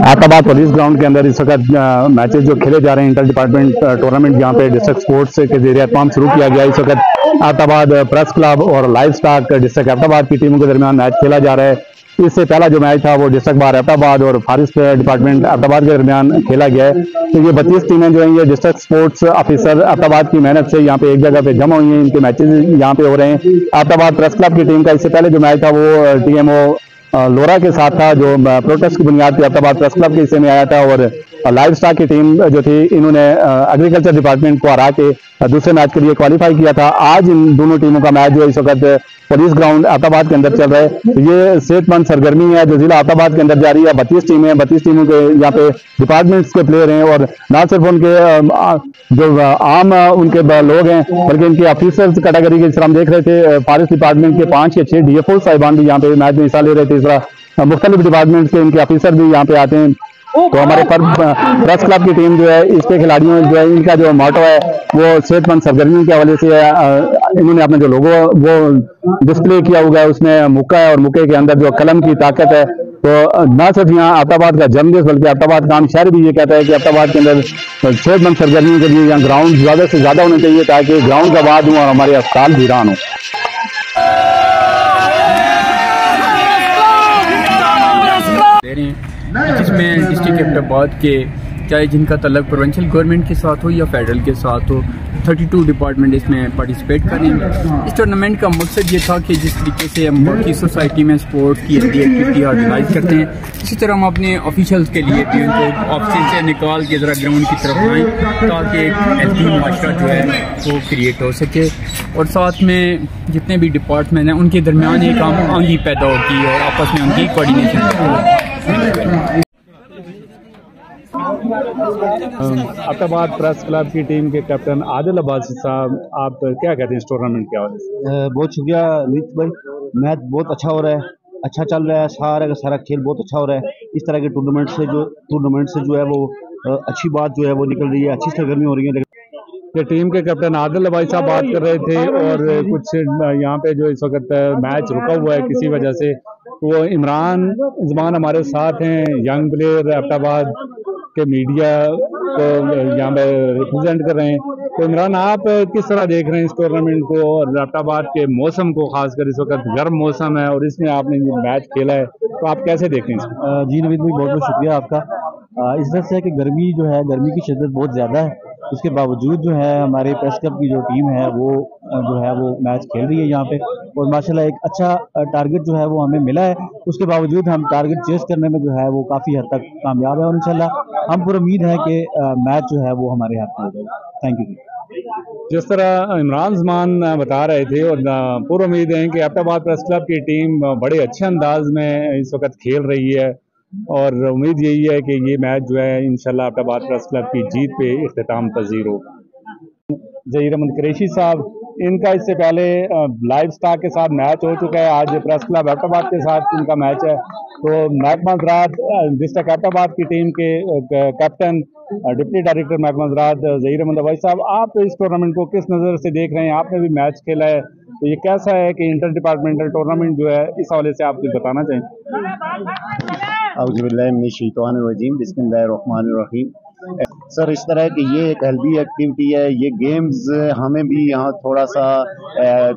आताबाद police ground के अंदर इस वक्त मैचेस जो खेले जा रहे हैं इंटर डिपार्टमेंट टूर्नामेंट जहां पे डिस्ट्रिक्ट स्पोर्ट्स के जरिए तमाम शुरू किया गया। इस वक्त आताबाद प्रेस क्लब और लाइव स्टॉक डिस्ट्रिक्ट अहमदाबाद की टीमों के दरमियान मैच खेला जा रहा है। इससे पहला जो मैच था वो डिस्ट्रिक्ट बार अहमदाबाद और फॉरेस्ट डिपार्टमेंट अहमदाबाद के दरमियान खेला गया है। तो ये 32 टीमें जो हैं ये डिस्ट्रिक्ट स्पोर्ट्स ऑफिसर अहमदाबाद की मेहनत से यहाँ पे एक जगह पे जमा हुई हैं। इनके मैचेस यहाँ पे हो रहे हैं। अहमदाबाद प्रेस क्लब की टीम का इससे पहले जो मैच था वो टीएमओ लोरा के साथ था, जो प्रोटेस्ट की बुनियाद पर अहमदाबाद प्रेस क्लब के हिस्से में आया था। और लाइव स्टॉक की टीम जो थी इन्होंने एग्रीकल्चर डिपार्टमेंट को हरा के दूसरे मैच के लिए क्वालिफाई किया था। आज इन दोनों टीमों का मैच जो इस वक्त पुलिस ग्राउंड अहमदाबाद के अंदर चल रहा है। तो ये सेहतमंद सरगर्मी है जो जिला अहमदाबाद के अंदर जारी है। 32 टीमें हैं, 32 टीमों के यहाँ पे डिपार्टमेंट्स के प्लेयर हैं और ना सिर्फ उनके जो आम उनके लोग हैं बल्कि इनके ऑफिसर्स कैटेगरी के, जिस तरह हम देख रहे थे फॉरेस्ट डिपार्टमेंट के 5 या 6 डीएफओ साहिबान भी यहाँ पे मैच में हिस्सा ले रहे थे। इस तरह मुख्तलिफ डिपार्टमेंट्स के इनके ऑफिसर भी यहाँ पे आते हैं। तो हमारे प्रेस क्लब की टीम जो है इसके खिलाड़ियों जो है इनका जो मोटो है वो सेहतमंद सरगर्मी के हवाले से इन्होंने अपने जो लोगो वो डिस्प्ले किया हुआ है, उसमें मुक्का है और मुक्के के अंदर जो कलम की ताकत है। तो न सिर्फ यहाँ अहमदाबाद का जन्मदिन बल्कि अहमदाबाद का आम शहर भी ये कहता है कि अहमदाबाद के अंदर सेहतमंद सरगर्मी के लिए यहाँ ग्राउंड ज्यादा से ज्यादा होने चाहिए ताकि ग्राउंड का बाद हो और हमारे अस्पताल वीरान हो। जिसमें डिस्ट्रिक्ट अहमदाबाद के चाहे जिनका तल्लुक प्रोविंशियल गवर्नमेंट के साथ हो या फेडरल के साथ हो 32 डिपार्टमेंट इसमें पार्टिसिपेट करेंगे। इस टूर्नामेंट का मकसद ये था कि जिस तरीके से हम बाकी सोसाइटी में स्पोर्ट की हेल्दी एक्टिविटी ऑर्गेनाइज करते हैं इसी तरह हम अपने ऑफिशियल्स के लिए भी उनको ऑफिस से निकाल के ज़रा ग्राउंड की तरफ आएँ ताकि एक हेल्दी माशरा जो है वो क्रिएट हो सके और साथ में जितने भी डिपार्टमेंट हैं उनके दरमियान एक आंगी पैदा होती है और आपस में उनकी कोऑर्डिनेशन। अहमदाबाद प्रेस क्लब की टीम के कैप्टन आदिल अब्बासी साहब, आप क्या कहते हैं इस टूर्नामेंट के हवाले से? बहुत शुक्रिया नीत भाई, मैच बहुत अच्छा हो रहा है, अच्छा चल रहा है, सारा का सारा खेल बहुत अच्छा हो रहा है। इस तरह के टूर्नामेंट से जो है वो अच्छी बात जो है वो निकल रही है, अच्छी सरगर्मी हो रही है। ये टीम के कैप्टन आदिल अब्बासी साहब बात कर रहे थे और कुछ यहाँ पे जो इस वक्त मैच रुका हुआ है किसी वजह से, वो इमरान ज़मान हमारे साथ हैं, यंग प्लेयर अहमदाबाद के मीडिया को यहाँ पे रिप्रेजेंट कर रहे हैं। तो इमरान, आप किस तरह देख रहे हैं इस टूर्नामेंट को और अहमदाबाद के मौसम को, खासकर इस वक्त गर्म मौसम है और इसमें आपने मैच खेला है, तो आप कैसे देखें इसको? जी नवीद भाई, बहुत बहुत शुक्रिया आपका। इस तरह से है कि गर्मी जो है, गर्मी की शिद्दत बहुत ज़्यादा है, उसके बावजूद जो है हमारे प्रेस क्लब की जो टीम है वो जो है वो मैच खेल रही है यहाँ पे और माशाल्लाह एक अच्छा टारगेट जो है वो हमें मिला है। उसके बावजूद हम टारगेट चेस करने में जो है वो काफ़ी हद तक कामयाब है और इंशाल्लाह हम पूरी उम्मीद है कि मैच जो है वो हमारे हाथ में हो जाएगा। Thank you. जिस तरह इमरान ज़मान बता रहे थे और पूरी उम्मीद है कि अहमदाबाद प्रेस क्लब की टीम बड़े अच्छे अंदाज में इस वक्त खेल रही है और उम्मीद यही है कि ये मैच जो है इंशाल्लाह अहमदाबाद प्रेस क्लब की जीत पे इख्तिताम पजीर होगा। ज़हीर अहमद कुरैशी साहब, इनका इससे पहले लाइव स्टॉक के साथ मैच हो चुका है, आज प्रेस क्लब अहमदाबाद के साथ इनका मैच है। तो महकमा ज़राअत डिस्ट्रिक्ट अहमदाबाद की टीम के कैप्टन डिप्टी डायरेक्टर महकमा ज़राअत ज़हीर अहमद अब्बासी साहब, आप इस टूर्नामेंट को किस नज़र से देख रहे हैं? आपने भी मैच खेला है, तो ये कैसा है कि इंटर डिपार्टमेंटल टूर्नामेंट जो है इस हवाले से आप कुछ बताना चाहें? औज़ुबिल्लाहिमिनश्शैतानिर्रजीम, बिस्मिल्लाहिर्रहमानिर्रहीम। सर, इस तरह की ये एक हेल्दी एक्टिविटी है, ये गेम्स हमें भी यहाँ थोड़ा सा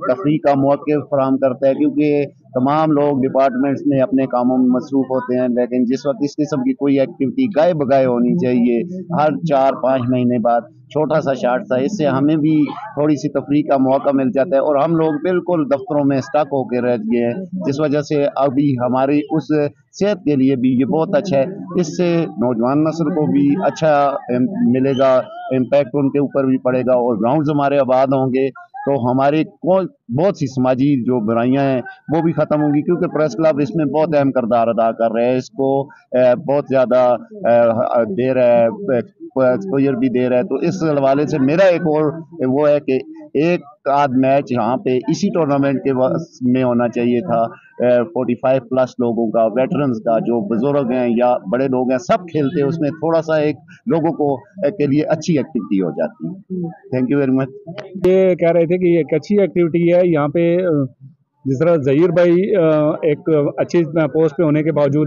तफरीह का मौका फराहम करता है क्योंकि तमाम लोग डिपार्टमेंट्स में अपने कामों में मसरूफ़ होते हैं, लेकिन जिस वक्त इस किस्म की कोई एक्टिविटी गाए बगाए होनी चाहिए हर 4-5 महीने बाद, छोटा सा शार्ट सा, इससे हमें भी थोड़ी सी तफरीह का मौका मिल जाता है और हम लोग बिल्कुल दफ्तरों में स्टक होकर रह गए हैं, जिस वजह से अभी हमारी उस सेहत के लिए भी ये बहुत अच्छा है। इससे नौजवान नस्ल को भी अच्छा मिलेगा, इम्पैक्ट उनके ऊपर भी पड़ेगा और ग्राउंड्स हमारे आबाद होंगे तो हमारी बहुत सी समाजी जो बुराइयां हैं वो भी ख़त्म होंगी, क्योंकि प्रेस क्लब इसमें बहुत अहम किरदार अदा कर रहे हैं। इसको बहुत ज़्यादा दे रहा है, एक्सपोजर भी दे रहा है। तो इस हवाले से मेरा एक और वो है कि एक आध मैच यहाँ पे इसी टूर्नामेंट के में होना चाहिए था। 45 प्लस लोगों का, वेटरन्स का, जो बुजुर्ग हैं या बड़े लोग हैं, सब खेलते हैं उसमें, थोड़ा सा एक लोगों को के लिए अच्छी एक्टिविटी हो जाती है। Thank you very much. ये कह रहे थे कि ये एक अच्छी एक्टिविटी है यहाँ पे, जिस तरह जहीर भाई एक अच्छी पोस्ट पे होने के बावजूद